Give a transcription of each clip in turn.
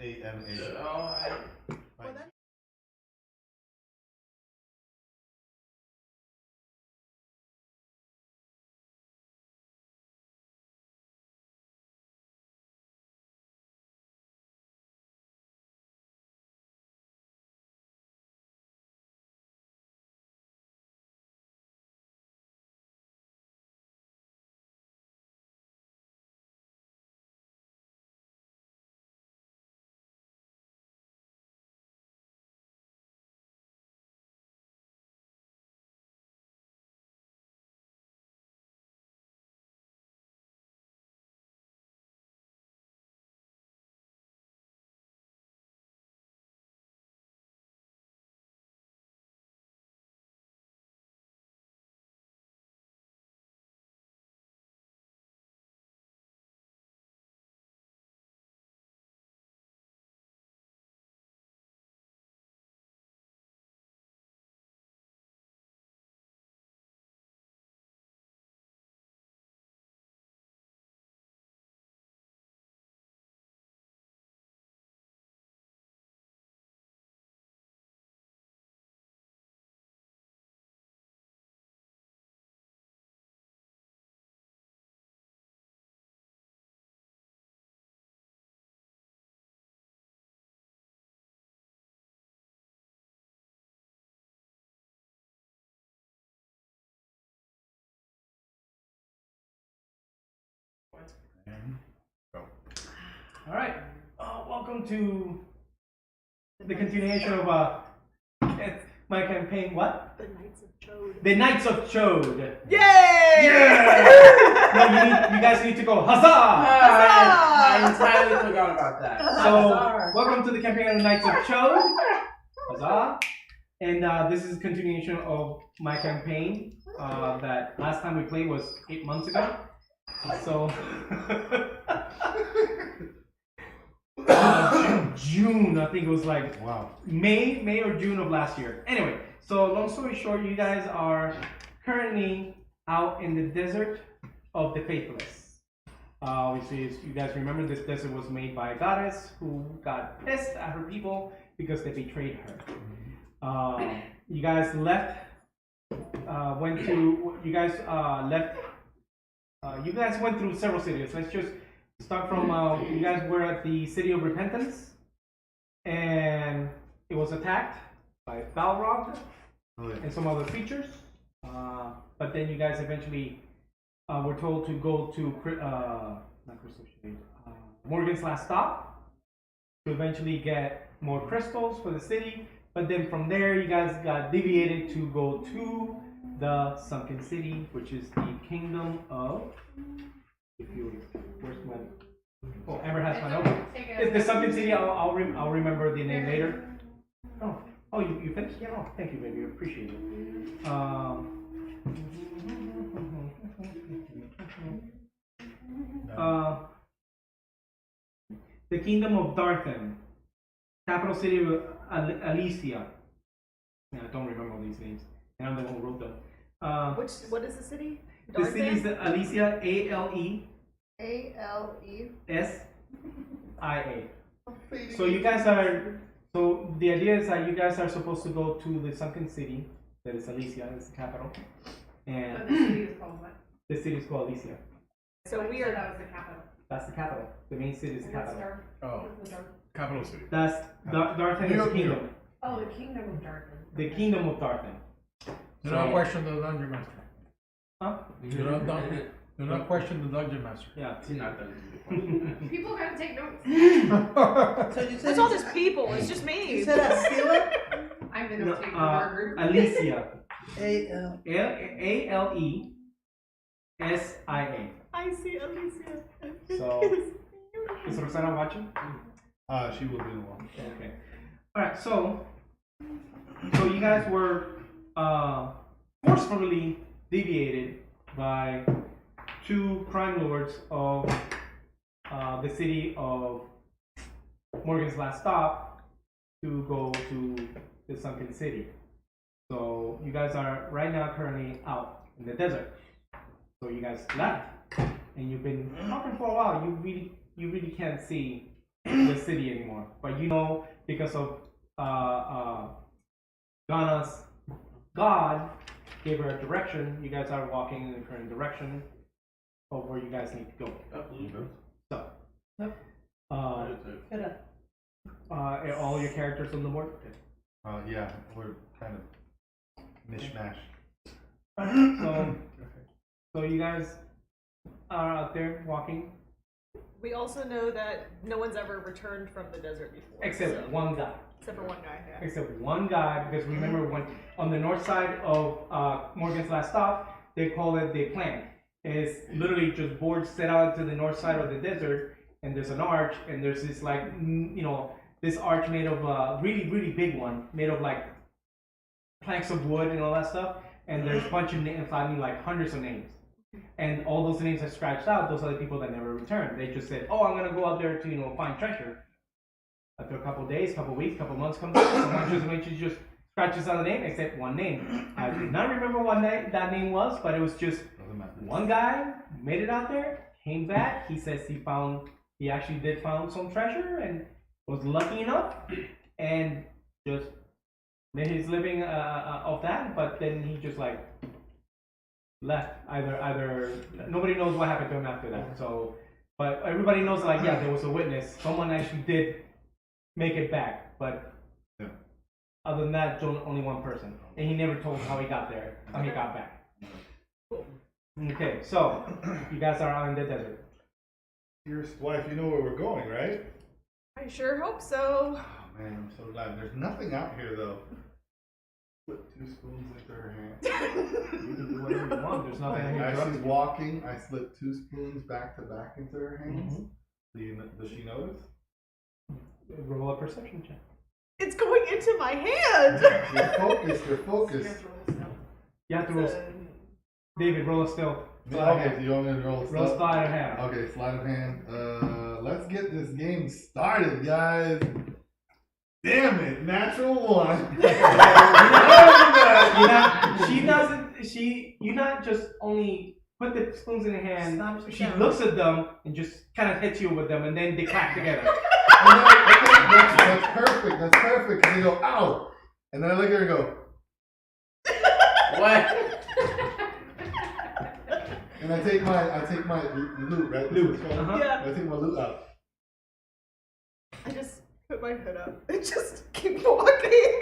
H-A-M-A. Well, that And go. All right. Welcome to the continuation of my campaign. What? the Knights of Chode. The Knights of Chode. Yay! Yeah! No, you guys need to go huzzah! I entirely forgot about that. So, welcome to the campaign of the Knights of Chode. Huzzah! And this is a continuation of my campaign that last time we played was 8 months ago. So, June, I think it was like Wow. May or June of last year. Anyway, so long story short, you guys are currently out in the desert of the faithless. Obviously, as you guys remember, this desert was made by a goddess who got pissed at her people because they betrayed her. You guys left. You guys went through several cities. Let's just start from. You guys were at the city of Repentance, and it was attacked by Balrog and some other creatures. But then you guys eventually were told to go to not Crystal Shade, Morgan's Last Stop to eventually get more crystals for the city. But then from there, you guys got deviated to go to the Sunken City, which is the kingdom of. Where's my? Oh, Amber has my note. It's the Sunken City. I'll remember the name later. Oh, you finished? Yeah. Oh, thank you, baby. I appreciate it. The kingdom of Darthan, capital city of Alicia. Yeah, I don't remember all these names, and I'm the one who wrote them. What is the city? The city is Alicia, A-L-E. ALESIA. So you guys are. So the idea is that you guys are supposed to go to the Sunken City, that is Alicia, is the capital, and But the city is called what? the city is called Alicia. So we are. That was the capital. That's the capital. The main city is the And what's capital. Dark? Oh, What's the Dark? capital city. That's Darthan is the New York. kingdom. Oh, the kingdom of darkness. The kingdom of Darthan. Do not question the dungeon master. Huh? Do not question the dungeon master. Yeah. Not that. People gotta take notes. So you said It's all these people. It's just me. You said Asila? I'm the No, note taker of our group. Alicia. A-L. ALESIA. I see Alicia. So, is Rosanna watching? She will be the one. Okay. Alright, so you guys were forcefully deviated by two crime lords of the city of Morgan's Last Stop to go to the Sunken City. So you guys are right now currently out in the desert. So you guys left, and you've been talking for a while. You really can't see the city anymore. But you know, because of Ghana's God gave her a direction, you guys are walking in the current direction of where you guys need to go. So, are all your characters on the board? Yeah, we're kind of mishmash. So you guys are out there walking, We also know that no one's ever returned from the desert before. except so- one guy. Except for one guy, yeah. Except one guy, because remember when on the north side of Morgan's last stop, they call it the plant. It's literally just boards set out to the north side of the desert, and there's an arch, and there's this like this arch made of really big one, made of like planks of wood and all that stuff. And there's a bunch of names, I mean like hundreds of names. And all those names are scratched out. Those are the people that never returned. They just said, "Oh, I'm gonna go out there to find treasure." After a couple days, couple weeks, couple months comes up, someone just eventually just scratches out the name except one name. I do not remember what that name was, but it was just one guy made it out there, came back. He says he actually did found some treasure and was lucky enough and just made his living off that. But then he just like left. Either nobody knows what happened to him after that. So, but everybody knows like yeah, there was a witness. Someone actually did make it back, but Yeah. other than that, only one person, and he never told how he got there, how he got back. Okay, so you guys are out in the desert. Your wife, you know where we're going, right? I sure hope so. Oh man, I'm so glad. There's nothing out here though. Put 2 spoons into her hand. You can do whatever you want. There's nothing. As she's walking, I slip 2 spoons back to back into her hands. Does she notice? Roll a perception check. It's going into my hand! You're focused. You're focused. You have to roll. David, roll a stealth. Okay, so you want me to roll Roll stuff? sleight of hand. Okay, sleight of hand. Let's get this game started, guys. Damn it, natural 1. You not just only put the spoons in her hand. Stops the She sound. looks at them and just kind of hits you with them, and then they clap together. That's perfect. That's perfect. And they go, ow. And then I look at her and go, What? and I take my loot, right? Loot. Yeah. I take my loot out. I just put my hood up and just keep walking.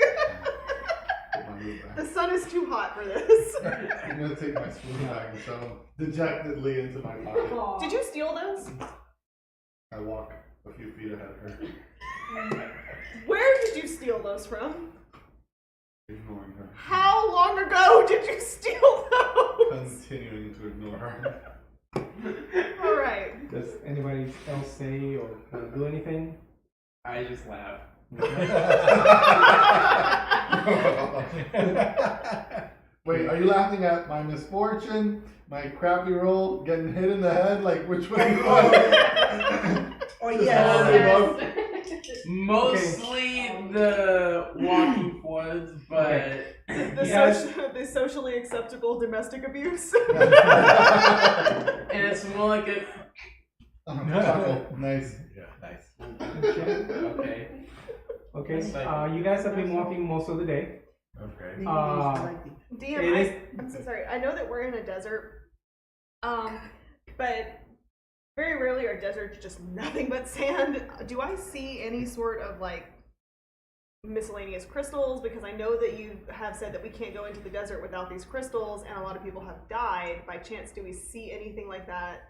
Put my loot back. The sun is too hot for this. I'm gonna take my spoon back and shove them dejectedly into my pocket. Did you steal those? I walk a few feet ahead of her, Where did you steal those from? ignoring her, How long ago did you steal those? continuing to ignore her. Alright. Does anybody else say or do anything? I just laugh. Wait, are you laughing at my misfortune, my crappy roll, getting hit in the head? Like, which one you want? Oh Just yes. all of the above? Mostly the walking was, but The socially acceptable domestic abuse. and it's more like a Chuckle. Nice. Yeah, nice. okay. Okay, you guys have been walking most of the day. Okay. DM, It is- I'm so sorry. I know that we're in a desert, but very rarely are deserts just nothing but sand. Do I see any sort of like miscellaneous crystals? Because I know that you have said that we can't go into the desert without these crystals, and a lot of people have died. By chance, do we see anything like that?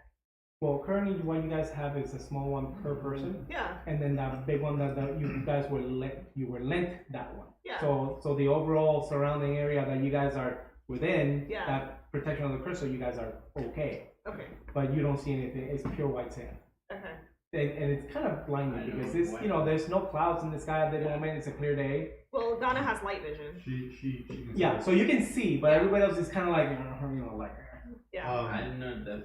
Well, currently what you guys have is a small one per person, Yeah, and then that big one that you guys were lent that one. yeah. So the overall surrounding area that you guys are within, Yeah. that protection of the crystal, you guys are okay. Okay, But you don't see anything. It's pure white sand. okay. And it's kind of blinding I know, because this, what? there's no clouds in the sky at the moment. It's a clear day. Well, Ghana has light vision. She can Yeah, so you can see, but everybody else is kind of like, like. Yeah. I didn't know that.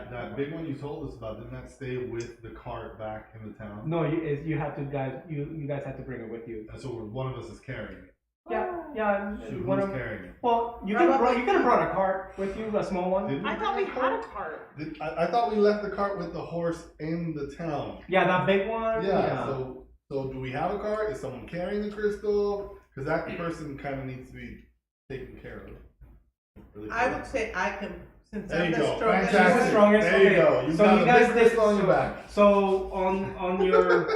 that big one you told us about, didn't that stay with the cart back in the town? No, you have to guys. You guys have to bring it with you. And so one of us is carrying it. Yeah. Yeah. Shoot, one who's of- carrying it? Well, you could have brought a cart with you, a small one. Did we I thought we bring a had a cart? cart. I thought we left the cart with the horse in the town. Yeah, that big one. Yeah. So do we have a cart? Is someone carrying the crystal? Because that person kind of needs to be taken care of. Really I quick. would say I can, since There I'm you the go. strongest. She's the Fantastic. strongest. There you Okay. go. You So got you a guys big did crystal on your back. So on your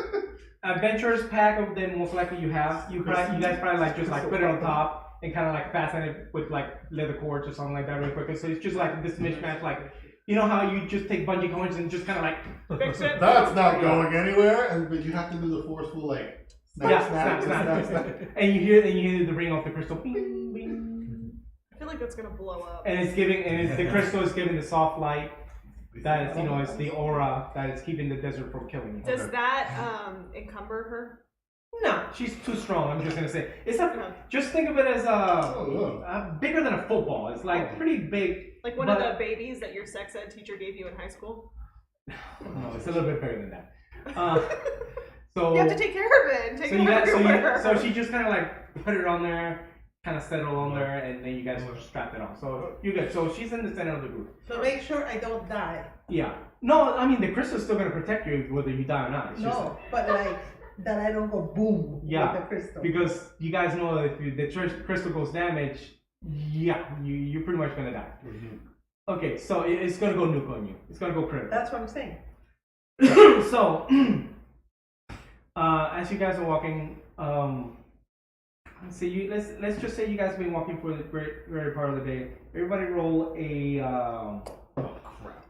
adventurers pack of them, most likely you have you guys probably like just like put it on top and kind of like fasten it with like leather cords or something like that really quickly. So it's just like this mismatch, like you know how you just take bungee cords and just kind of like Fix it. That's not going anywhere, but you have to do the forceful like snap, yeah, snap, snap, snap. and you hear the ring off the crystal, bing, bing, I feel like that's gonna blow up. and the crystal is giving the soft light. That is, it's the aura that is keeping the desert from killing you. Does that encumber her? No, she's too strong. I'm just gonna say it's Okay. just think of it as Oh, look. bigger than a football. It's like pretty big. Like one but- of the babies that your sex ed teacher gave you in high school? No, it's a little bit bigger than that. So You have to take care of it and take so it you got everywhere. so she just kind of like put it on there, kind of settle on there, and then you guys strapped it on. So you're good. So she's in the center of the group. So make sure I don't die. Yeah. No, I mean the crystal's still gonna protect you whether you die or not. It's just, No, but like that I don't go boom Yeah, with the crystal. because you guys know that if the crystal goes damaged, yeah, you're pretty much gonna die. Okay, so it's gonna go nuke on you. It's gonna go critical. That's what I'm saying. So, as you guys are walking, let's just say you guys have been walking for the very part of the day. Everybody roll a. Oh crap.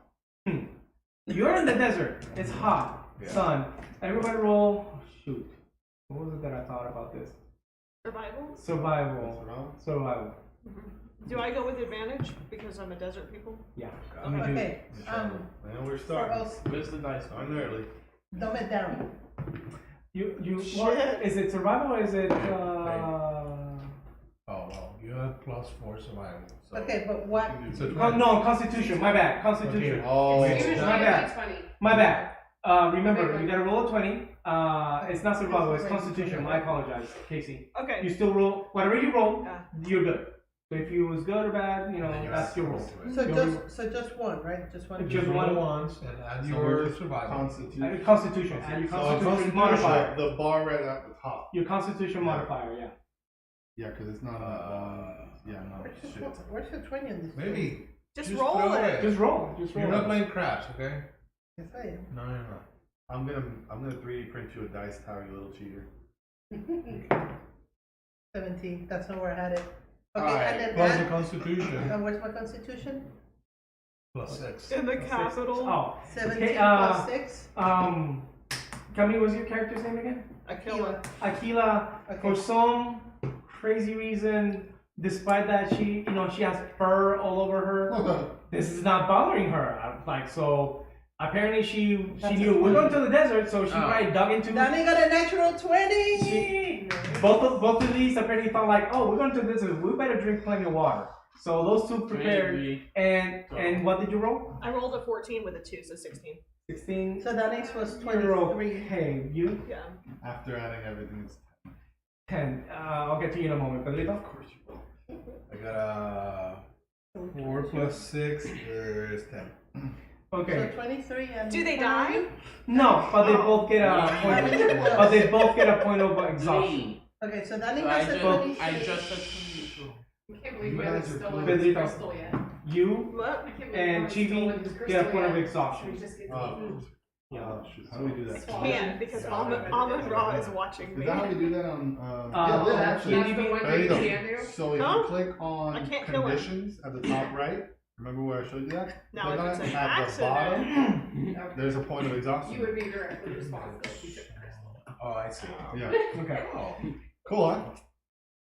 You're in the desert. It's hot, Yeah. sun. Everybody roll. Oh, shoot. What was it that I thought about this? Survival? Survival. Do I go with advantage because I'm a desert people? Yeah. Okay. You do. Okay. And we're For starting. us, Where's the dice? Starting early. dumb it down. You Shit. what, is it survival or is it Oh, well, you have +4 survival. So. Okay, but what? It's a no, Constitution, my bad. Constitution. Oh, Usually my bad. 20. My bad. Remember, you gotta roll a 20. It's not survival, it's Constitution. I apologize, Casey. Okay. You still roll whatever you roll, Yeah. you're good. So if you was good or bad, that's your roll. So just one, right? Just one. Just Just one. one once and add So your we're just survival. Constitution. Constitution. And your So Constitution modifier. the bar right at the top. Your Constitution modifier, yeah. Yeah, because it's not yeah, no, shit. Where's the 20 in this? Maybe. Just Just roll throw it. it. Just roll. Just roll. You're not playing craps, okay? Yes, I am. No, you're not. I'm gonna 3D print you a dice tower, you little cheater. 17. That's not where I had it. Okay, Alright, and then plus the add. Constitution, Where's my constitution? +6. In the capital. Oh. 17 Okay, plus 6. Camille, what's your character's name again? Aquila. Aquila, Okay. for some crazy reason, despite that she has fur all over her, this is not bothering her. Like, so apparently she That's knew a we're going point. to the desert, so she Oh. probably dug into Danny got a natural 20! both of these apparently thought like, oh, we're going to the desert, we better drink plenty of water. So those two prepared, Maybe. and what did you roll? I rolled a 14 with a 2, so 16. 16. So Danny's was You're 23. okay. You Yeah. After adding everything, it's 10. I'll get to you in a moment, Pedrito. of course you will. I got 4 plus 6 is 10. Okay. So 23 and. Do they die? No, but they both get a point. But they both get a point of exhaustion. Me. Okay, so Danny So has a 23. I just said to I can't believe You we haven't guys are stolen cool. his crystal yet. You What? I can't believe and we haven't stolen his Chibi crystal get a point of yet. exhaustion. We just get Oh, Yeah. shoot. How do we do that? Can't because Amon Ra is watching Is me. that how we do that on? Uh, yeah, yeah, actually. That's the one There you thing go. you can do. So if Huh? you click on I can't kill him. conditions at the top right, remember where I showed you that? No, Click on it's it, an at the accident. bottom, there's a point of You exhaustion. would be directly responsible if you took the crystal. Oh, I see. Yeah. Okay. Oh, Cool, huh?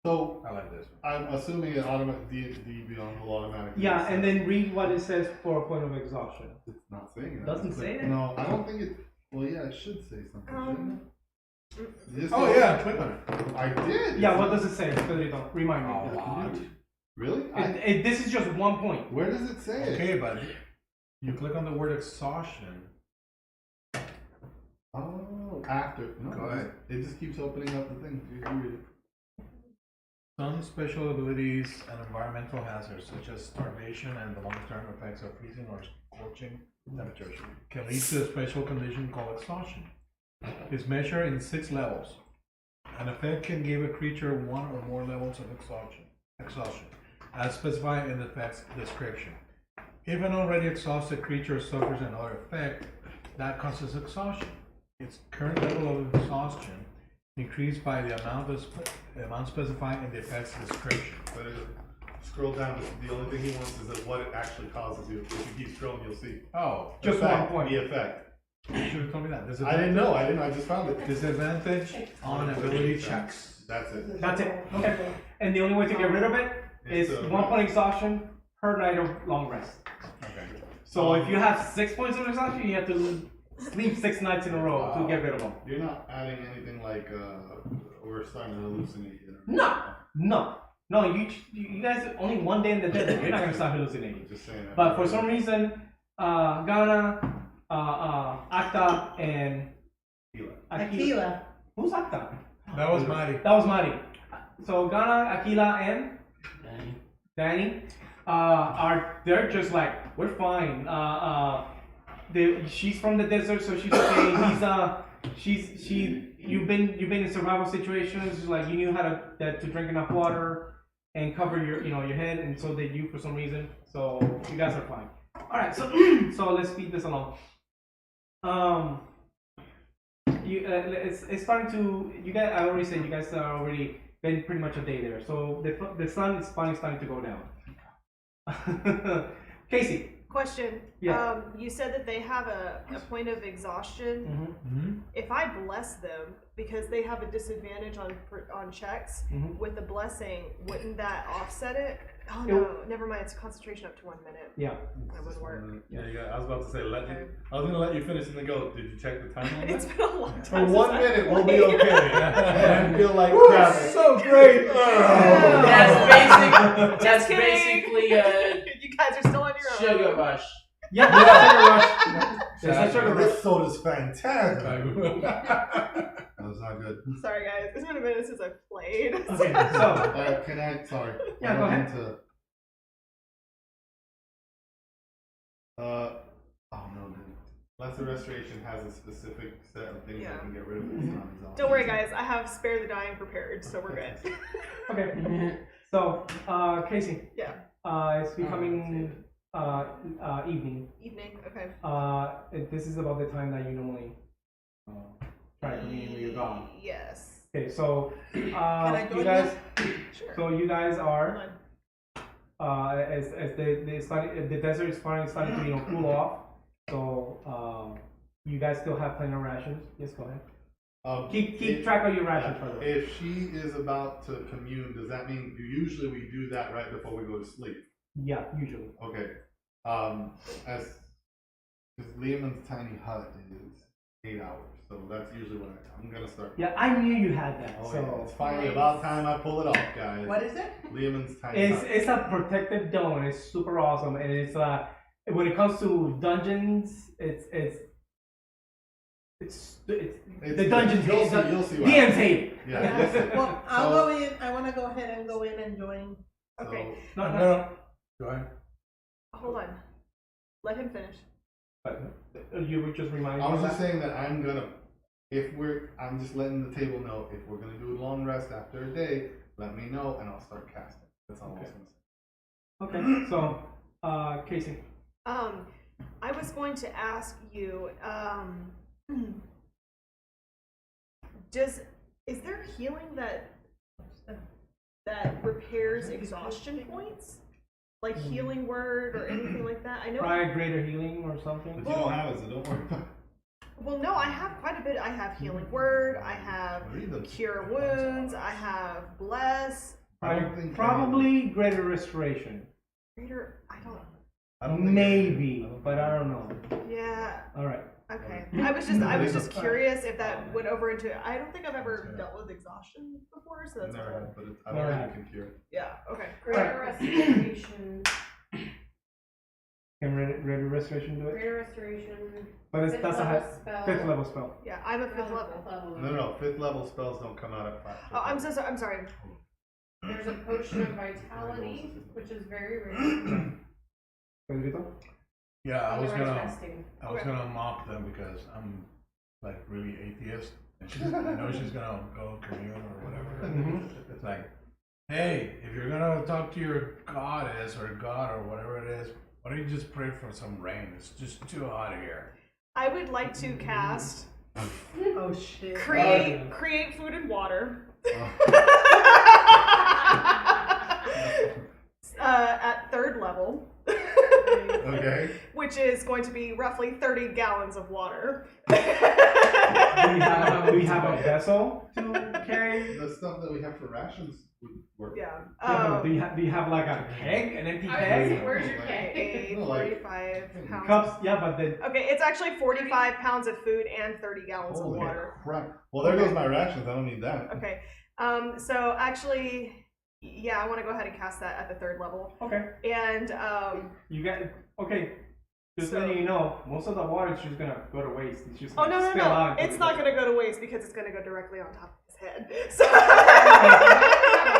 So I like this one. I'm assuming it automatic D will automatically. Yeah, and then read what it says for a point of exhaustion. It's not saying it. Doesn't It's say like- it? No, I don't think it. Well, yeah, it should say something. shouldn't it? Just Oh go- yeah, click on it. I did. Yeah, what does it say, Pedrito? Remind A me. lot. Really? This is just 1 point. Where does it say it? Okay, but you click on the word exhaustion. Oh, after. No, Go ahead. It just keeps opening up the thing. You read it. Some special abilities and environmental hazards, such as starvation and the long-term effects of freezing or scorching temperatures, can lead to a special condition called exhaustion. It's measured in 6 levels. An effect can give a creature 1 or more levels of exhaustion, as specified in the effect's description. If an already exhausted creature suffers another effect, that causes exhaustion. Its current level of exhaustion increased by the amount specified in the effect's description. But scroll down. The only thing he wants is that what it actually causes you. If you keep scrolling, you'll see. Oh, Just Effect, 1 point. The effect. you should have told me that. I didn't know. I just found it. Disadvantage on ability checks. That's it. That's it. Okay. And the only way to get rid of it is It's, 1 point exhaustion per night of long rest. Okay. So if you have 6 points of exhaustion, you have to sleep 6 nights in a row to get rid of them. You're not adding anything like we're starting to hallucinate here. No. You guys only 1 day in the desert. You're not gonna stop hallucinating. Just saying. But for some reason, Ghana, Acta, and Aquila. Who's Acta? That was Mari. That was Mari. So Ghana, Aquila, and Danny they're just like, we're fine. She's from the desert, so she's okay. You've been in survival situations, like you knew how to drink enough water and cover your head, and so did you for some reason. So you guys are fine. All right, so let's speed this along. It's starting to. You guys, I already said you guys are already been pretty much a day there. So the sun is finally starting to go down. Casey. Question. Yeah. You said that they have a point of exhaustion. Mm-hmm. If I bless them because they have a disadvantage on checks with the blessing, wouldn't that offset it? Oh no, never mind. It's concentration up to 1 minute. Yeah. That would work. Yeah, I was about to say I was gonna let you finish and then go. Did you check the time on It's that? been a long For time. 1 minute, we'll be okay. And I feel like crap. So great. That's basically a You guys are still on your own. sugar rush. Yeah, sugar rush. There's a sugar rush. This soda's fantastic. That was not good. Sorry guys, it's been a minute since I've played. Okay, so Can I? Sorry. Yeah, go ahead. Oh no, dude. Lesser Restoration has a specific set of things that can get rid of it. Don't worry guys, I have Spare the Dying prepared, so we're good. okay. So Casey. Yeah. It's becoming evening. Evening, okay. This is about the time that you normally try to communicate with your god. Yes. Okay, so I join you guys. Sure. So you guys Hold are on. as the desert is starting to cool off. So you guys still have plenty of rations. Yes, go ahead. Keep track of your rations for the If she is about to commune, does that mean usually we do that right before we go to sleep? Yeah, usually. Okay. As Liam's tiny hut is 8 hours, so that's usually what I'm gonna start. Yeah, I knew you had that. Oh, so yeah. It's finally about time I pull it off, guys. What is it? Liam's tiny hut. it's a protective dome. It's super awesome, and it's when it comes to dungeons, it's the dungeons. You'll see what DMs hate it. Yeah. you'll see. Well, I'll go in. I want to go ahead and go in and join. Okay. No. Go ahead. Hold on. Let him finish. You were just reminding I me. was of just that? saying that I'm just letting the table know if we're gonna do a long rest after a day, let me know and I'll start casting. That's all Okay. I was gonna say. Okay, so Casey. I was going to ask you, is there healing that repairs exhaustion points? Like healing word or anything like that? I know. Try greater healing or something. But you don't have it, so don't worry about it. Well, no, I have quite a bit. I have healing word. I have Read them. cure wounds. I have bless. I don't think Probably greater restoration. Greater. I don't. I don't think Maybe, but I don't know. Yeah. All right. Okay. I was just curious if that went over into. I don't think I've ever dealt with exhaustion before, so I that's never cool. have, but I don't Alright. think you can cure it. Yeah. Okay. Greater restoration. Can greater restoration do it? Greater restoration. But Fifth that's a level spell. 5th level spell. Yeah, I'm a 5th level. No, 5th level spells don't come out at 5. Oh, I'm so sorry. I'm sorry. There's a potion of vitality, which is very rare. Pedrito? Yeah, I was Otherwise gonna resting. mock them because I'm like really atheist, and I know she's gonna go commune or whatever. It's like, hey, if you're gonna talk to your goddess or god or whatever it is, why don't you just pray for some rain? It's just too hot here. I would like to cast Oh shit. create food and water. At 3rd level. Okay. Which is going to be roughly 30 gallons of water. Do we have a vessel to carry? The stuff that we have for rations would work. Yeah. Yeah, but do you have like a keg, an empty I was gonna say, keg? where's your keg? A No, like- 45 pounds. Cups, yeah, but then Okay, it's actually 45 pounds of food and 30 gallons Holy of water. crap. Well, there goes my rations. I don't need that. Okay. So actually, yeah, I want to go ahead and cast that at the 3rd level. okay, And you got okay. Just So- letting you know, most of the water is just gonna go to waste. It's just oh gonna no, spill out. it's not going to go to waste because it's going to go directly on top of his head. So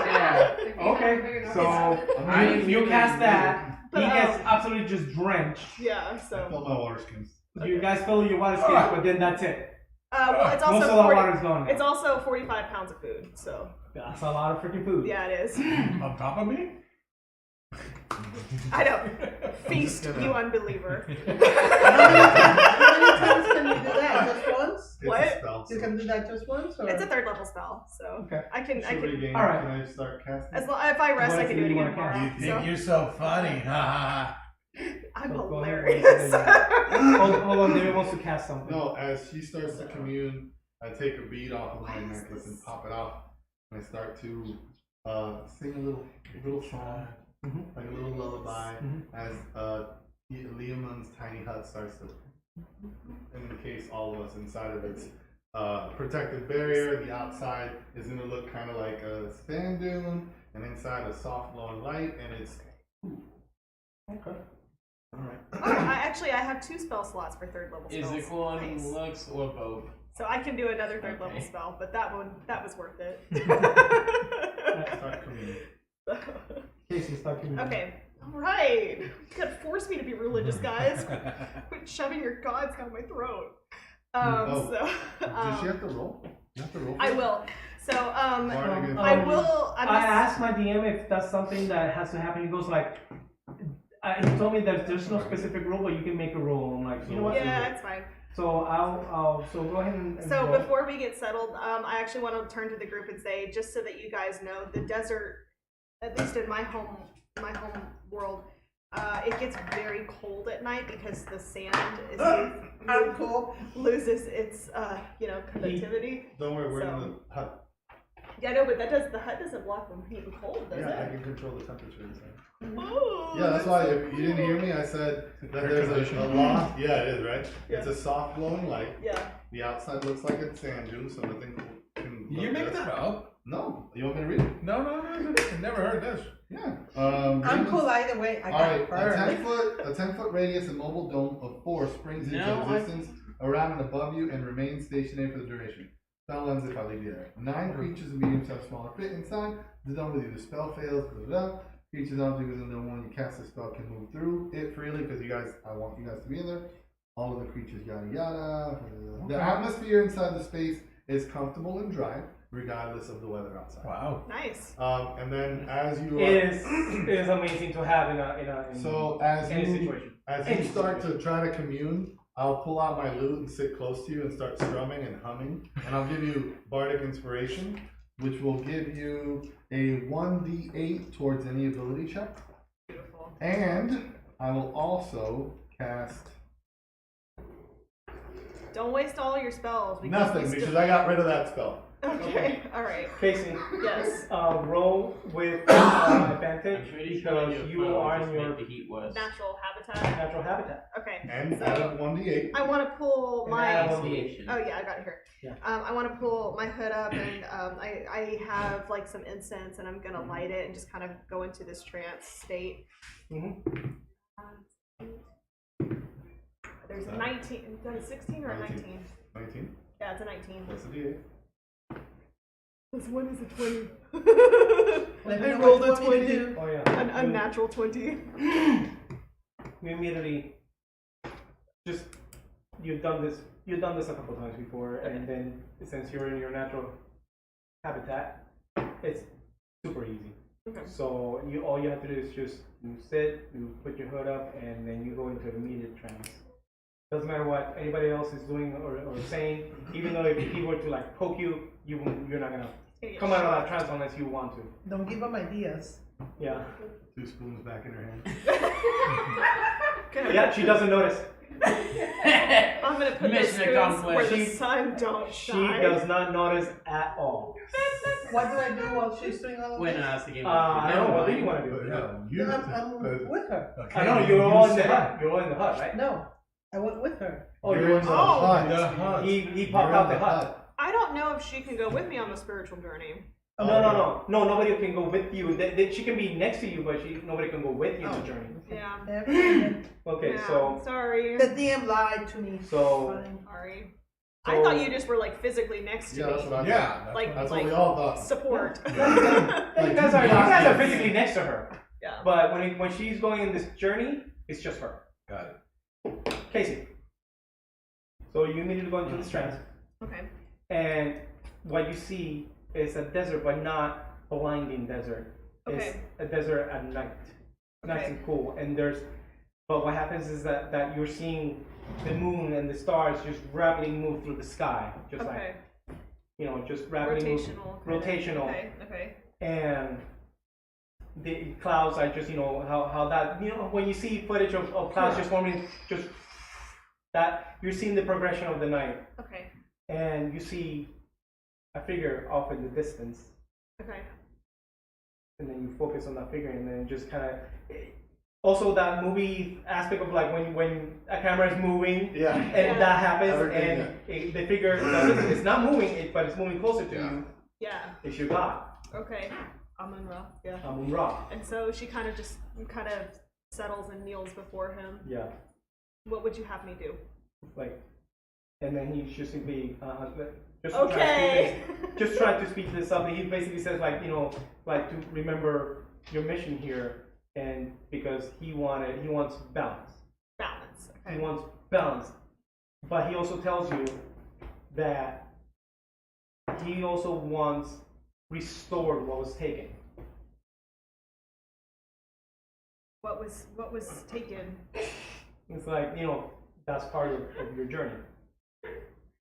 Yeah. If you have Okay, big enough- so you cast that. He But, gets absolutely just drenched. yeah, I so fill my water skins. You guys fill your water skins, but then that's it. well, it's Most also of the 40, water's gone. it's also 45 pounds of food. So That's a lot of freaking food. yeah, it is. On top of me? I know. Feast, you unbeliever. How many times can you do that? Just once? It's What? a spell. You can do that just once? Or? It's a 3rd level spell, so Okay. I can. Regain. All right. Can I start casting? As long, if I rest, What I can do it do you again wanna tomorrow. cast? You think So you're so funny, ha ha I'm Go ahead, hilarious. hold on, David wants to cast something. No, as she starts to commune, I take a bead off of my necklace and pop it off. And I start to sing a little song, like a little lullaby, as Leoman's tiny hut starts to encase all of us inside of its protective barrier. The outside is going to look kind of like a sand dune, and inside a soft glowing light, and it's Okay. all right. I have 2 spell slots for 3rd level Is spells. it cool and Nice. looks or both? So I can do another 3rd level Okay. spell, but that was worth it. Start communing. Casey, start giving me. Okay, alright. You gotta force me to be religious, guys. Quit shoving your gods down my throat. Oh. So, Does she have to roll? You have to roll. I will. So, Bardic I will. I asked my DM if that's something that has to happen. He goes like, he told me that there's no specific rule, but you can make a rule. I'm like, you know what? Yeah, it's fine. So so go ahead and So roll. before we get settled, I actually want to turn to the group and say, just so that you guys know, the desert, at least in my home world, it gets very cold at night because the sand is I'm cool. loses its conductivity. Don't worry, we're in So- the hut. Yeah, I know, but the hut doesn't block from being cold, does Yeah, I it? can control the temperature inside. Oh, Yeah, that's why if you didn't hear me, I said that there's a loft. Yeah, it is, right? Yeah. It's a soft glowing light. Yeah. The outside looks like it's sand dune, so nothing can. You make that up? No. You want me to read it? No, I never heard this. Yeah. I'm cool either way. I got Alright, burned. a 10-foot radius immobile dome of force springs into No, I- existence around and above you and remains stationary for the duration. Spell ends if I leave you there. 9 creatures of medium size smaller fit inside. The dome with you. The spell fails. Blah, blah, blah. Creatures object within the one you cast the spell can move through it freely because I want you guys to be in there. All of the creatures, yada yada. The atmosphere inside the space is comfortable and dry, regardless of the weather outside. Wow. Nice. And then as you It is amazing to have in any situation. As you start to try to commune, I'll pull out my lute and sit close to you and start strumming and humming, and I'll give you bardic inspiration, which will give you a 1d8 towards any ability check. Beautiful. And I will also cast Don't waste all your spells. nothing because I got rid of that spell. Okay. All right. Casey, Yes. roll with I'm advantage pretty sure because you you are in just your make the heat was. Natural habitat. natural habitat. Okay. And So- add a 1d8. I want to pull And add my. a 1d8. Oh yeah, I got it here. Yeah. I want to pull my hood up and I have like some incense and I'm gonna light it and just kind of go into this trance state. Mhm. There's a 19. Is that a 16 or a 19? 19. Yeah, it's a 19. That's a d8. This one is a 20. Let I me know rolled what a you want me to 20. do. Oh yeah. An unnatural 20. You immediately just you've done this a couple times before, and then since you're in your natural habitat, it's super easy. Okay. So all you have to do is just you sit, you put your hood up, and then you go into immediate trance. Doesn't matter what anybody else is doing or saying. Even though if he were to like poke you, you're not gonna come out of that trance unless you want to. Don't give them ideas. Yeah. 2 spoons back in her hand. Yeah, she doesn't notice. I'm gonna put Mission this spoons accomplished. where the sun don't She shine. does not notice at all. What do I do while she's doing all of When this? asked again. I don't know. What do you want to But do? yeah, you No, I'm with her. Okay, I know you're all in the said- hut. You're all in the hut, right? No, I went with her. Oh, you're you're in the Oh. hut. The hut. He popped You're out in the hut. I don't know if she can go with me on the spiritual journey. Oh, No. Nobody can go with you. She can be next to you, but nobody can go with you on the journey. Yeah. Never mind. Okay, Yeah, so The DM lied to me. So- Fine. Sorry. So- I thought you just were like physically next to Yeah, that's me. what I Yeah, thought. Like, That's like what we all thought. support. you guys are physically next to her. Yeah. But when she's going in this journey, it's just her. Got it. Casey. So you immediately go into this trance, Okay. and what you see is a desert, but not a blinding desert. It's Okay. a desert at night, nice Okay. and cool. And but what happens is that you're seeing the moon and the stars just rapidly move through the sky, just Okay. like just rapidly move. Rotational. kind of. Rotational. Okay. Okay. And the clouds are just how that when you see footage of clouds just forming, just that you're seeing the progression of the night, Okay. and you see a figure off in the distance, Okay. and then you focus on that figure, and then just kind of also that movie aspect of like when a camera is moving Yeah. and Yeah. that happens, Everything, and the figure it's not moving, but it's moving closer to Yeah. you. Yeah. It's your god, Okay. Amun-Ra. Yeah. Amun-Ra. And so she kind of settles and kneels before him. Yeah. What would you have me do? Like, and then he's just simply just Okay. just try to speak to something. He basically says like to remember your mission here, and because he wants balance. Balance. Okay. He wants balance, but he also tells you that he also wants restored what was taken. What was taken? It's like that's part of your journey.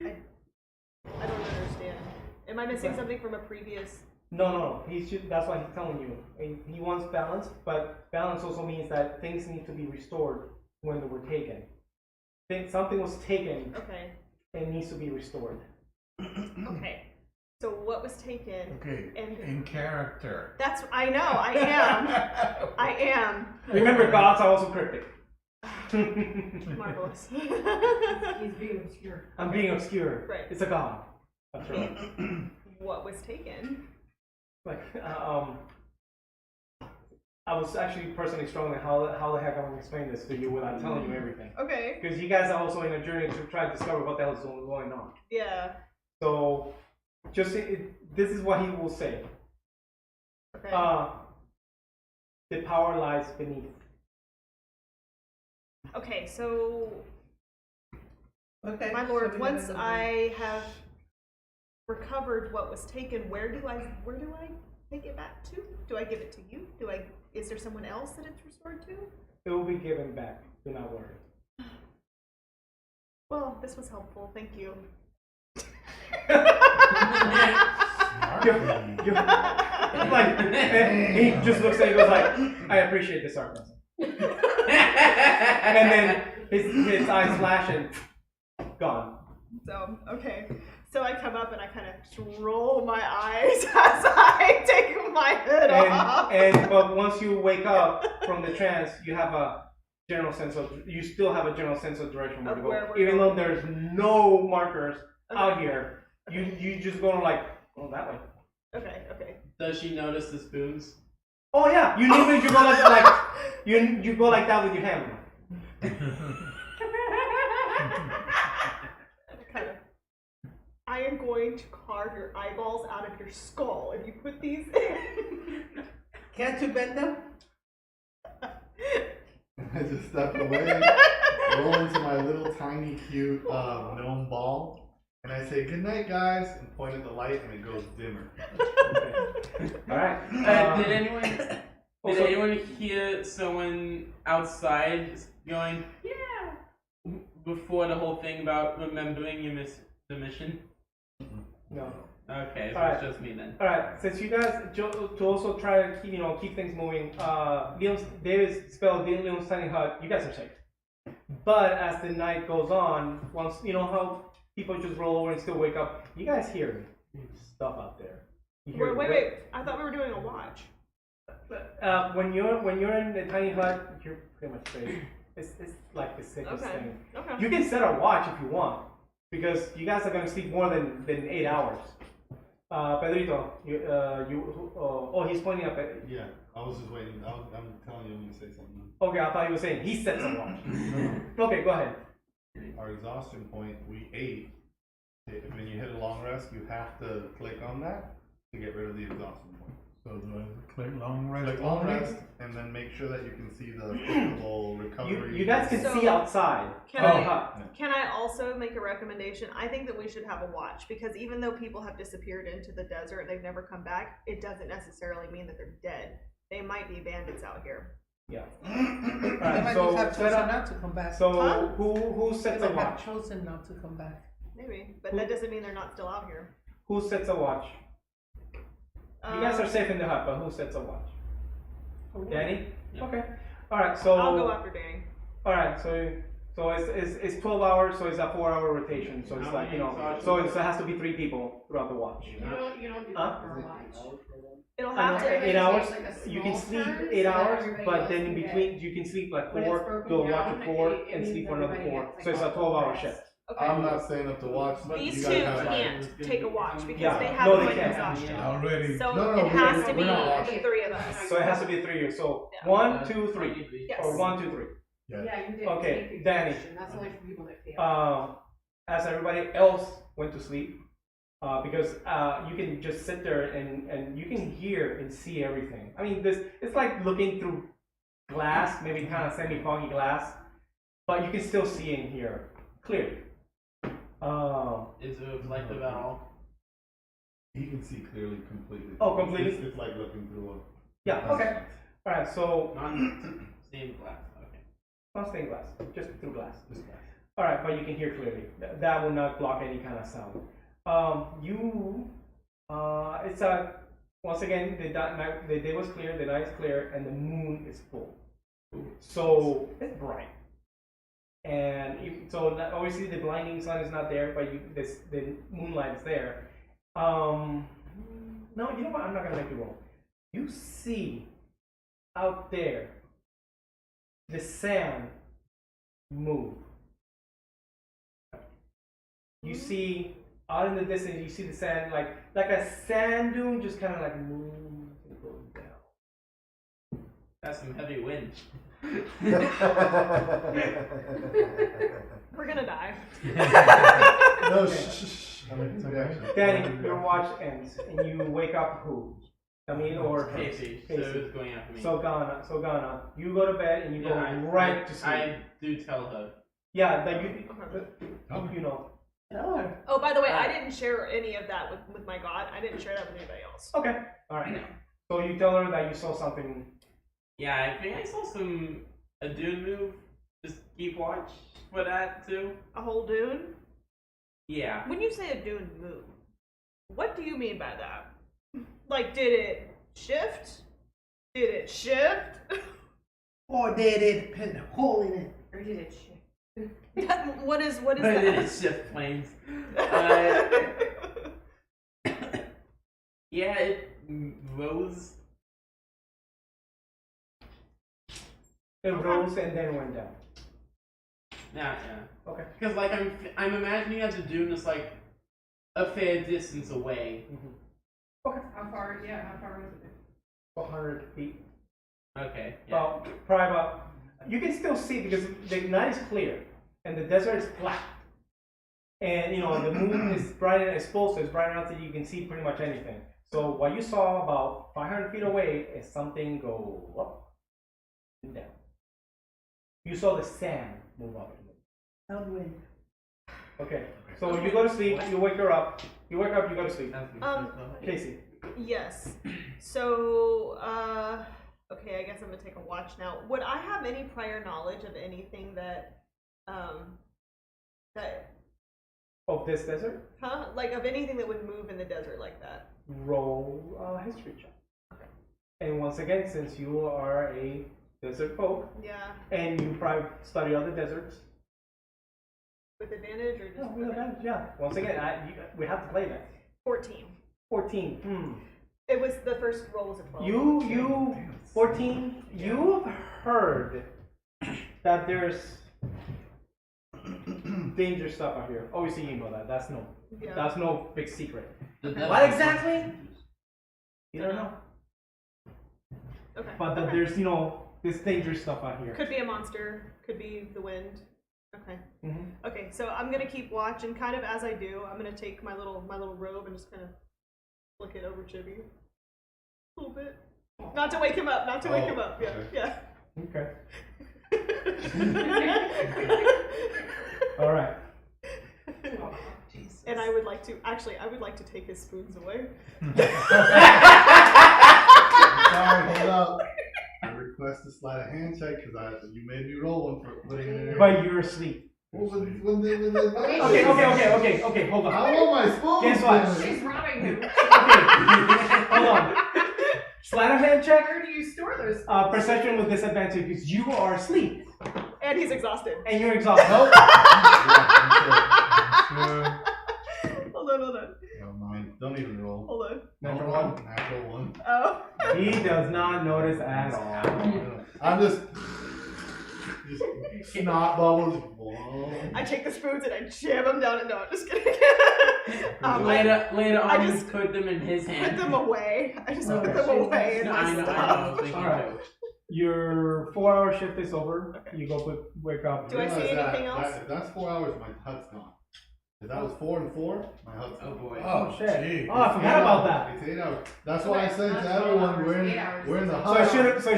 I don't understand. Am I missing something from a previous? No. That's why he's telling you. He wants balance, but balance also means that things need to be restored when they were taken. Something was taken Okay. and needs to be restored. Okay. So what was taken? Okay, And in character. that's I know. I am. I am. Remember, gods are also cryptic. Marvelous. He's being obscure. I'm being obscure. Right. It's a god. That's right. What was taken? Like, I was actually personally struggling how the heck I'm gonna explain this to you without telling you everything. Okay. Because you guys are also in a journey to try to discover what the hell is going on. Yeah. So, this is what he will say. Okay. The power lies beneath. Okay. So, Okay. my so lord, we once gotta- I have recovered what was taken, where do I take it back to? Do I give it to you? Is there someone else that it's restored to? It will be given back. Do not worry. Well, this was helpful. Thank you. Like, and he just looks at you and goes like, I appreciate the sarcasm. And then his eyes flash and gone. So, okay. So I come up and I kind of just roll my eyes as I take my hood off. But once you wake up from the trance, you have a you still have a general sense of direction where to Of go. where we're Even going. though there's no markers out here, you just go like, oh, that way. Okay. Does she notice the spoons? Oh yeah, you literally you go like you go like that with your hand. Kind of. I am going to carve your eyeballs out of your skull if you put these in. Can't you bend them? I just step away, roll into my little tiny cute gnome ball, and I say, "Good night, guys," and point at the light, and it goes dimmer. All right. Did anyone also- hear someone outside going, yeah, before the whole thing about remembering the mission? No. Okay, so Alright. it's just me then. All right. Since you guys to also try to keep things moving, David's spell Leon's tiny hut. You guys are safe. But as the night goes on, once you know how people just roll over and still wake up, you guys hear stuff out there. You hear Wait. I thought we were doing a watch. when you're in the tiny hut, you're pretty much safe. It's like the safest Okay. thing. Okay. You can set a watch if you want, because you guys are gonna sleep more than 8 hours. Pedrito, he's pointing up at. Yeah, I was just waiting. I'm telling you when you say something. Okay, I thought you were saying he sets a watch. Okay, go ahead. Our exhaustion point, we ate. When you hit a long rest, you have to click on that to get rid of the exhaustion point. So do I click long rest? Click long only? rest, and then make sure that you can see the clickable recovery. You guys can So- see outside. Can of the I- hut. Can I also make a recommendation? I think that we should have a watch because even though people have disappeared into the desert and they've never come back, it doesn't necessarily mean that they're dead. They might be bandits out here. Yeah. They Alright, might so just have set chosen up. not to come back. So Huh? who sets They a might have watch? chosen not to come back. Maybe, but that doesn't mean they're not still out here. Who sets a watch? You guys are safe in the hut, but who sets a watch? Danny. Yeah. Okay. All right. So I'll go after Danny. all right. So it's 12 hours. So it's a 4-hour rotation. So it's How like many exhaustion So it has to be 3 people throughout the watch. You don't do Huh? that for a watch. It'll have to. 8 hours. Like a You can small sleep turn 8 so that hours, everybody but else then in can between get- you can sleep like When it's 4, broken do a watch down, of 4, it and means sleep for another everybody 4. gets, So it's a like, 12-hour rest. shift. Okay. I'm not staying up to watch, but These you two guys have can't take a watch because Yeah. they have No, they one can't. exhaustion. Already. So No, it has we're to be not the watching. 3 of us. So it has to be 3 years. So Yeah. 1, 2, 3, Yes. or 1, 2, 3. Yeah, you did. Okay, take Danny. exhaustion. That's only for people that fail. As everybody else went to sleep, because you can just sit there and you can hear and see everything. I mean, it's like looking through glass, maybe kind of semi-foggy glass, but you can still see and hear clearly. Is it reflective at all? You can see clearly, completely. Oh, completely? It's like looking through a. Yeah. Okay. All right. So Not stained glass. Okay. not stained glass, just through glass. All right, but you can hear clearly. That will not block any kind of sound. It's a once again the day was clear, the night is clear, and the moon is full. So it's bright, and obviously the blinding sun is not there, but the moonlight is there. No, you know what? I'm not gonna make you roll. You see out there the sand move. You see out in the distance, you see the sand like a sand dune, just kind of like moves and goes down. That's some heavy wind. We're gonna die. No, shh. I'm action. Danny, your watch ends, and you wake up who? I mean, or Casey. So Casey. it's going after me. So Ghana, you go to bed and you go right to sleep. I do tell her. Yeah, that you know. Oh, by the way, I didn't share any of that with my god. I didn't share that with anybody else. Okay, all right. So you tell her that you saw something. Yeah, I think I saw a dune move. Just keep watch for that too. A whole dune? Yeah. When you say a dune move, what do you mean by that? Like, did it shift? Did it shift? Or did it put a hole in it? Or did it shift? what is Or did that? it shift planes? Yeah, it rose. It rose and then went down. Yeah. Okay. Because like I'm imagining as a dune is like a fair distance away. How far was it? 400 feet. Okay. Yeah. Well, probably about. You can still see because the night is clear and the desert is flat, and the moon is bright and exposed, so it's bright enough that you can see pretty much anything. So what you saw about 500 feet away is something go up and down. You saw the sand move up and down. Soundwind. Okay, so you go to sleep, you wake her up, you wake up, you go to sleep. Casey. Yes. So, okay, I guess I'm gonna take a watch now. Would I have any prior knowledge of anything that, Of this desert, like of anything that would move in the desert like that? roll a history check. And once again, since you are a desert folk, Yeah. and you probably study other deserts, With advantage or just? yeah, with advantage, yeah. Once again, we have to play that. 14. 14. It was the first roll was a 12. You 14. You've heard that there's dangerous stuff out here. Obviously, you know that. That's no big secret. What exactly? You don't know. Okay. But that there's this dangerous stuff out here. Could be a monster. Could be the wind. Okay. Mm-hmm. Okay. So I'm gonna keep watch, and kind of as I do, I'm gonna take my little robe and just kind of flick it over Chibi a little bit. Not to wake him up. Not to wake him up. Yeah. okay. Yeah. Okay. All right. And I would like to take his spoons away. Sorry, hold up. I request a sleight of hand check because you made me roll one for putting it in there. But you're asleep. Well, when Okay, hold on. I want my spoon. Guess what? She's robbing him. Okay, hold on. Sleight of hand check. Where do you store those? Perception with disadvantage because you are asleep And he's exhausted. and you're exhausted. Nope. Hold on. Never mind. Don't even roll. Hold on. Natural No, one. Natural one. Oh. He does not notice at all. I'm just snot bubbles. Whoa. I take the spoons and I jam them down. No, I'm just kidding. Later on, I you just put them in his put hand. them away. I just put Okay. them away in No, my I know. stuff. Thinking All right. too. Your 4-hour shift is over. Okay. You go wake up. Do I see Realize anything else? If that's 4 hours, my hut's gone. If that was 4 and 4, my hut's Oh gone. boy. Oh shit! gee. Oh, I forgot about that. It's 8 hours. That's why I said to That's everyone, 12 we're hours, in, 8 hours. we're in the So hut. it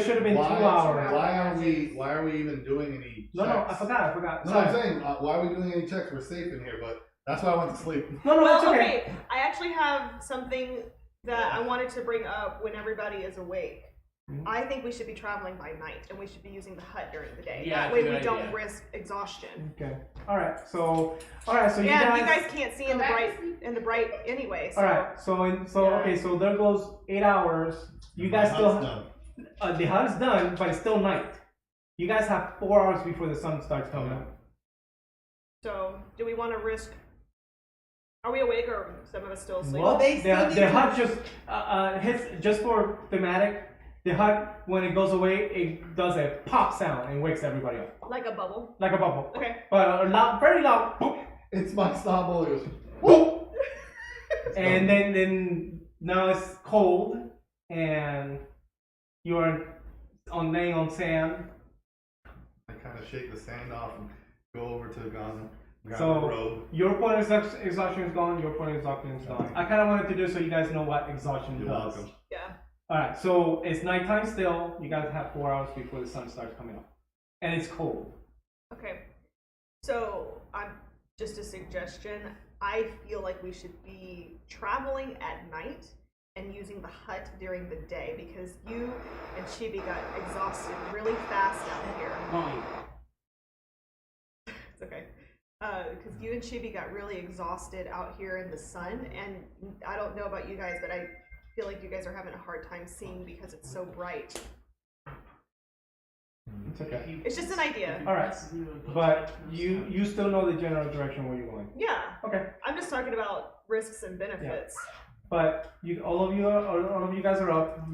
should have been 2 hours. Why are we even doing any No, checks? I forgot. No, Sorry. I'm saying, why are we doing any checks? We're safe in here, but that's why I went to sleep. No, Well, it's okay. I actually have something that I wanted to bring up when everybody is awake. Mhm. I think we should be traveling by night, and we should be using the hut during the day. Yeah, that way good we don't idea. risk exhaustion. Okay. All right. So you Yeah, guys. you guys can't see in Go the back bright anyway. So. All right. So Yeah. okay. So there goes 8 hours. You My guys hut's still. done. The hut is done, but it's still night. You guys have 4 hours before the sun starts coming up. So, do we want to risk? Are we awake, or are some of us still asleep? Well, they still need the to- hut just just for thematic. The hut, when it goes away, it does a pop sound and wakes everybody up Like a bubble. like a bubble. Okay. But a loud, very loud, boop, It's my snot bubble. It goes, boop. And then now it's cold and you're laying on sand. I kind of shake the sand off and go over to Ghana. Grab So- the robe. Your point of exhaustion is gone. Your point of exhaustion is gone. I kind of wanted to do so you guys know what exhaustion You're does. welcome. Yeah. All right, so it's nighttime still. You guys have 4 hours before the sun starts coming up, and it's cold. Okay. So, I'm just a suggestion. I feel like we should be traveling at night and using the hut during the day because you and Chibi got exhausted really fast out here. It's okay. Because you and Chibi got really exhausted out here in the sun, and I don't know about you guys, but I feel like you guys are having a hard time seeing because it's so bright. It's okay. It's just an idea. All right, but you still know the general direction where you're going. Yeah. Okay, I'm just talking about risks and benefits. but all of you guys are up.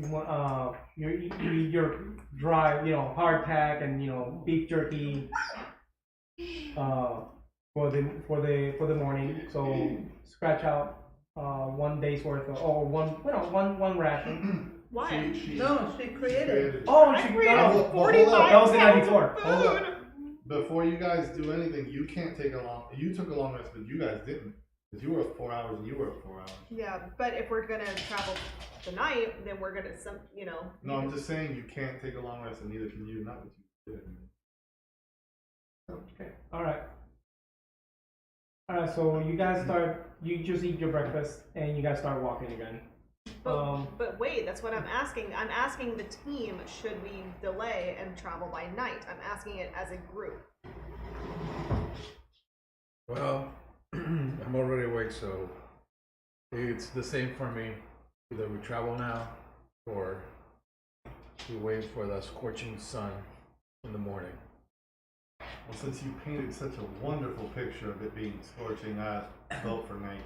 You're dry, hard tack and beef jerky. For the morning, so scratch out 1 day's worth of, or one ration. Why? No, she created. Oh, I she created hold up. 45 That was in pounds 94. of Hold up. food. Before you guys do anything, you can't take a long. You took a long rest, but you guys didn't. Because you were up 4 hours and you were up 4 hours. Yeah, but if we're gonna travel tonight, then we're gonna No, I'm just saying you can't take a long rest, and neither can you. Not what you did. Okay. All right. All right. So you guys start. You just eat your breakfast and you guys start walking again. But wait, that's what I'm asking. I'm asking the team, should we delay and travel by night? I'm asking it as a group. Well, I'm already awake, so it's the same for me. Either we travel now, or we wait for the scorching sun in the morning. Well, since you painted such a wonderful picture of it being scorching, I vote for night.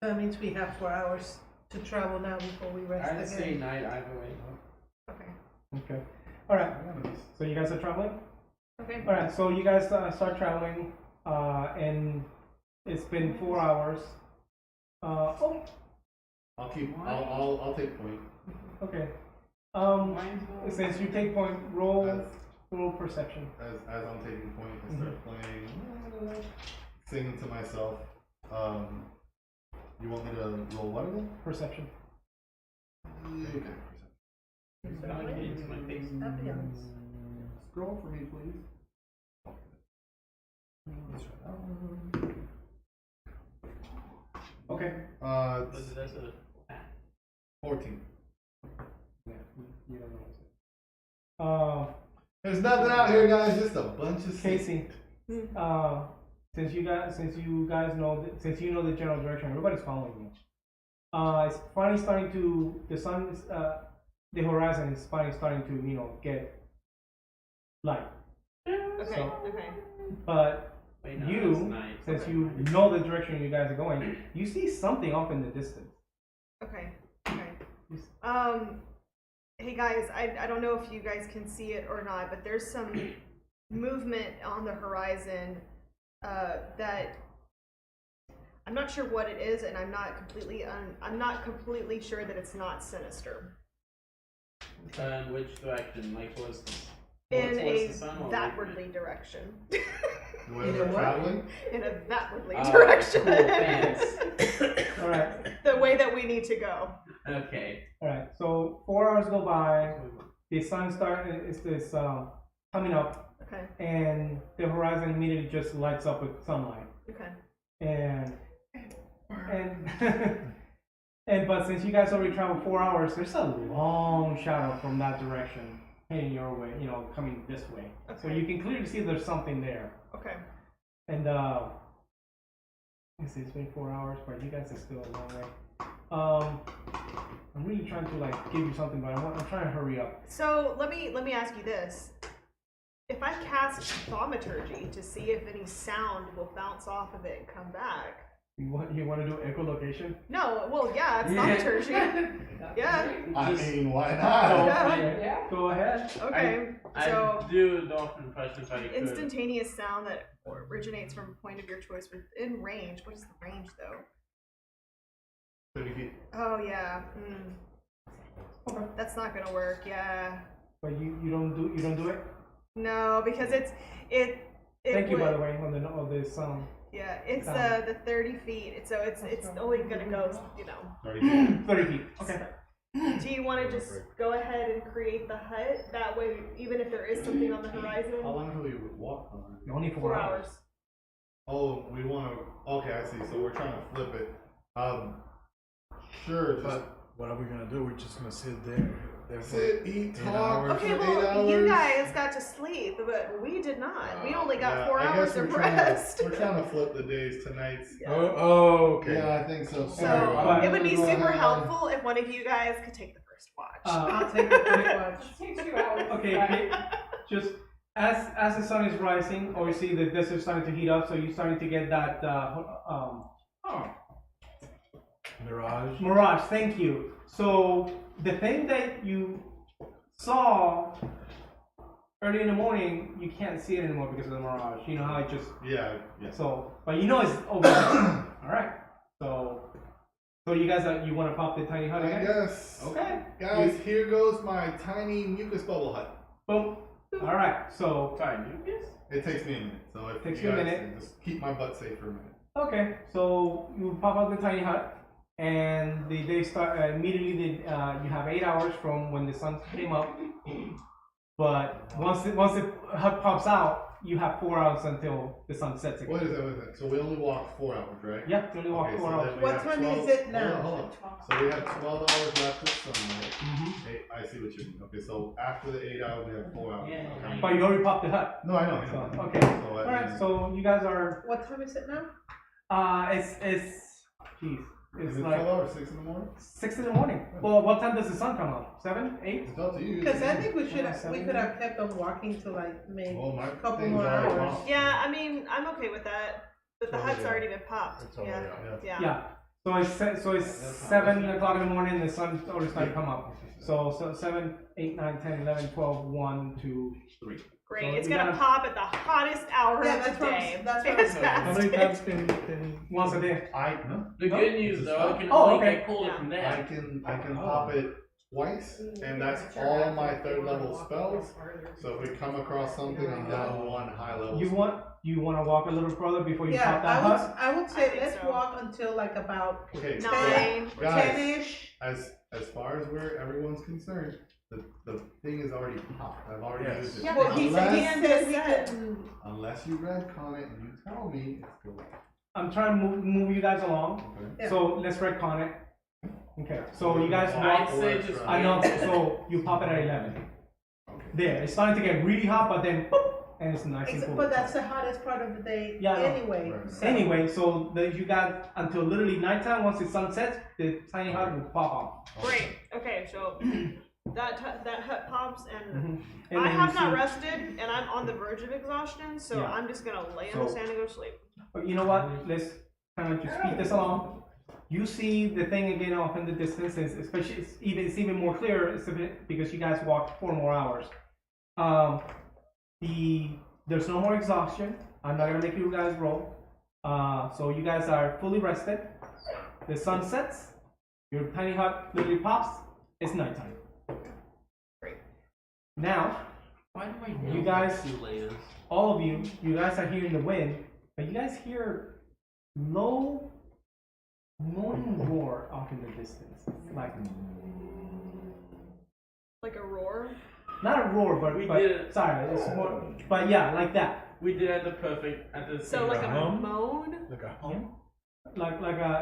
That means we have 4 hours to travel now before we rest I'd say again. night either way. Okay. Okay. All right. So you guys are traveling. Okay. All right. So you guys start traveling, and it's been 4 hours. Oh. I'll take point. Okay. Since you take point, roll perception. As I'm taking point, I start playing, singing to myself. You want me to roll what again? Perception. Okay. Into my face. Scroll for me, please. Okay. That's a 14. Yeah, you don't know. There's nothing out here, guys. Just a bunch of Casey. Since you guys know, since you know the general direction, everybody's following you. It's finally starting to, the sun is, the horizon is finally starting to, get light. Okay. So- Okay. But wait, no, you, that's night. since you know the direction you guys are going, you see something off in the distance. Okay. Hey guys, I don't know if you guys can see it or not, but there's some movement on the horizon that I'm not sure what it is, and I'm not completely sure that it's not sinister. In which direction? Like towards In a the sun or backwardly direction. The way we're traveling? In a backwardly Oh, direction. cool, thanks. All right. The way that we need to go. Okay. All right. So 4 hours go by. The sun is coming up, Okay. and the horizon immediately just lights up with sunlight. Okay. And and but since you guys already traveled 4 hours, there's a long shadow from that direction heading your way, coming this way. So Okay. you can clearly see there's something there. Okay. And it's been 4 hours, but you guys are still a long way. I'm really trying to give you something, but I'm trying to hurry up. So let me ask you this. If I cast thaumaturgy to see if any sound will bounce off of it and come back. You want to do echolocation? No, well yeah, it's thaumaturgy. Yeah. I mean, why not? Yeah. Go ahead. Okay. So I do a dolphin impression if I could. instantaneous sound that originates from a point of your choice within range. What is the range though? 30 feet. Oh yeah. Okay. That's not gonna work. Yeah. But you don't do it. No, because it Thank you, would- by the way, on this Yeah, it's Sound. the 30 feet. So it's only gonna go. 30 feet. 30 feet. Okay. Do you want to just go ahead and create the hut? That way, even if there is something on the horizon. How long have we walked on? Only 4 hours. Oh, we want to. Okay, I see. So we're trying to flip it. Sure. Just But what are we gonna do? We're just gonna sit there for sit, eat, 8 talk. hours. Okay, for 8 well, you hours. guys got to sleep, but we did not. We only got Yeah, 4 I hours guess we're of trying rest. We're trying to flip the days tonight. Oh, okay. Yeah, I think so. So Sorry. it would be Go super ahead. helpful if one of you guys could take the first watch. I'll take the first watch. Take 2 hours. Okay. Just as the sun is rising, obviously the desert's starting to heat up, so you're starting to get that Mirage. Thank you. So the thing that you saw early in the morning, you can't see it anymore because of the mirage. You know how it just Yeah. so, but you know it's over there. All right. So you guys you want to pop the tiny hut I again? guess. Okay. Guys, here goes my tiny mucus bubble hut. Boom. All right. So Sorry, mucus? It takes me a minute. So if Takes you you a guys minute. Just keep my butt safe for a minute. Okay, so you pop out the tiny hut, and the day start immediately. You have 8 hours from when the sun came up, but once the hut pops out, you have 4 hours until the sun sets again. Wait a second. So we only walk 4 hours, right? Yeah, you only walk Okay, 4 so hours. then we What have time 12 is it now? Hold on. So we have 12 hours left of sunlight. Mhm. I see what you mean. Okay, so after the 8 hours, we have 4 hours. Yeah. Okay. But you already popped the hut. No, I know. So, okay. So All right, so you guys are. What time is it now? Jeez, is it's it like 12 hours, 6 in the morning? 6 in the morning. Well, what time does the sun come up? 7, 8? It's up to you. Because I think we should Yeah, we could have kept on walking to like maybe Well, my a couple thing's more already hours. popped. Yeah, I mean, I'm okay with that. But the It's hut's already already been popped. It's already out. Yeah. Yeah. So it's 7 o'clock in the morning. The sun already started to come up. So 7, 8, 9, 10, 11, 12, 1, 2, 3. Great. So It's you gonna gotta- pop at the hottest hour Yeah, of that's the what day. that's what I'm saying. How many Fantastic. times can Once a day. The No? good news though, it can Oh, only okay. get colder Yeah. from I there. can pop it twice, and that's all my third level spells. So if we come across something, I'm down 1 high level. You want to walk a little further before you Yeah, pop that hut? I would I say think let's so. walk until like about Okay, 9. guys, 10-ish. as far as where everyone's concerned, the thing is already popped. I've already Yes. used it. Yeah, but he said he unless, said unless you retcon it and you tell me it's good. I'm trying to move you guys along. Okay. Yeah. So let's retcon it. Okay. So you guys I'd walk. say just I know. So you pop it at 11. Okay. There. It's starting to get really hot, but then boop, and it's nice and cool. But that's the hottest part of the day Yeah, I know. anyway. Right. So. Anyway, so you got until literally nighttime. Once the sun sets, the tiny hut will pop off. Great. Okay, so that hut pops, and And I then have you not see- rested, and I'm on the verge of exhaustion. So Yeah. I'm just gonna lay in the So- sand and go to sleep. But you know what? Let's kind of just speed this along. You see the thing again off in the distance, especially it's even more clear because you guys walked 4 more hours. There's no more exhaustion. I'm not gonna make you guys roll. So you guys are fully rested. The sun sets. Your tiny hut literally pops. It's nighttime. Great. Now, Why do I You guys- see layers? all of you guys are hearing the wind, but you guys hear low moaning roar off in the distance. Like Like a roar. not a roar, but We did it. sorry, it's more. But yeah, like that. We did at the So same like a hum? moan. Like a hum? Like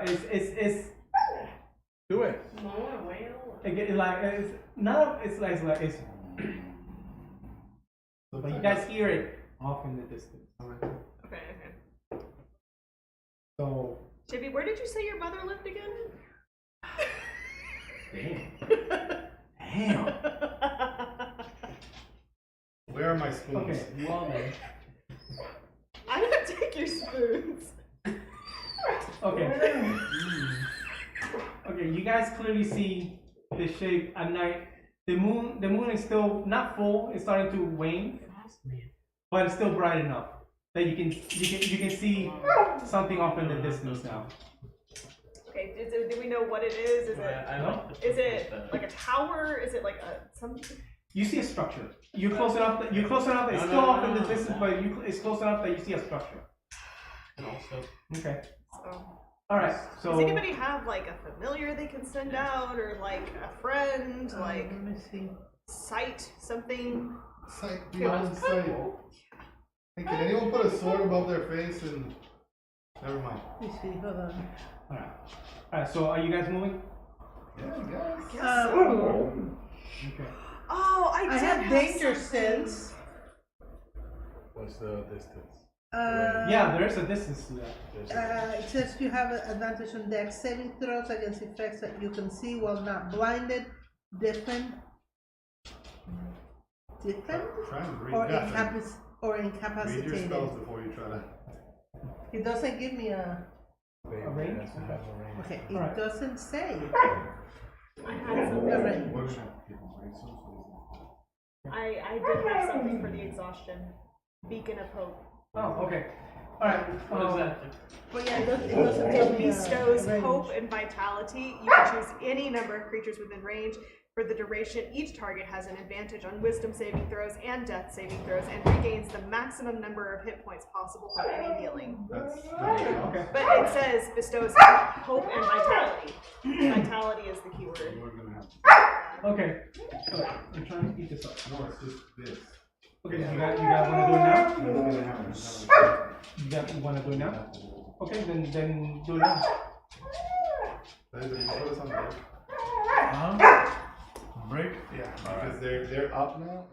it's Do it. it's like it's not it's like but you guys hear it off in the distance. Okay. So Chippy, where did you say your mother lived again? damn. Where are my spoons? Okay. woman. I'm gonna take your spoons. Okay. Okay, you guys clearly see the shape at night. The moon is still not full, it's starting to wane, but it's still bright enough that you can see something off in the distance now. Okay, do we know what it is? Is it No? is it like a tower? Is it like a something? You see a structure. You're close enough that it's still off in the distance, but it's close enough that you see a structure. And also, Okay. So, Alright, so does anybody have like a familiar they can send out, or like a friend, like let me see. sight something? Sight beyond sight. Hey, can anyone put a sword above their face and never mind. Let me see. Hold on. Alright, so are you guys moving? Yeah, guys. Okay. Oh, I I did have danger something. sense. What's the distance? Yeah, there is a distance to that. It says you have an advantage on dex saving throws against effects that you can see while not blinded, deafened, Try and read or, that. or Read your incapacitated. spells before you try to. It doesn't give me a. They- range? it has to have a range. Okay, it Alright. doesn't say. I had something. The range. What is it? I did have something for the exhaustion. Beacon of hope. Oh, okay. Alright. what is that? But yeah, it doesn't tell It me a bestows range. hope and vitality. You can choose any number of creatures within range. For the duration, each target has an advantage on wisdom saving throws and death saving throws and regains the maximum number of hit points possible for any healing. Okay. But it says bestows hope and vitality. Vitality is the keyword. We're gonna have Okay. I'm trying to speed this up. no, it's just this. Okay, you guys want to do it now? It's gonna happen. You want to do it now? Okay, then do it now. Put us on break. Break? Yeah, because they're up now.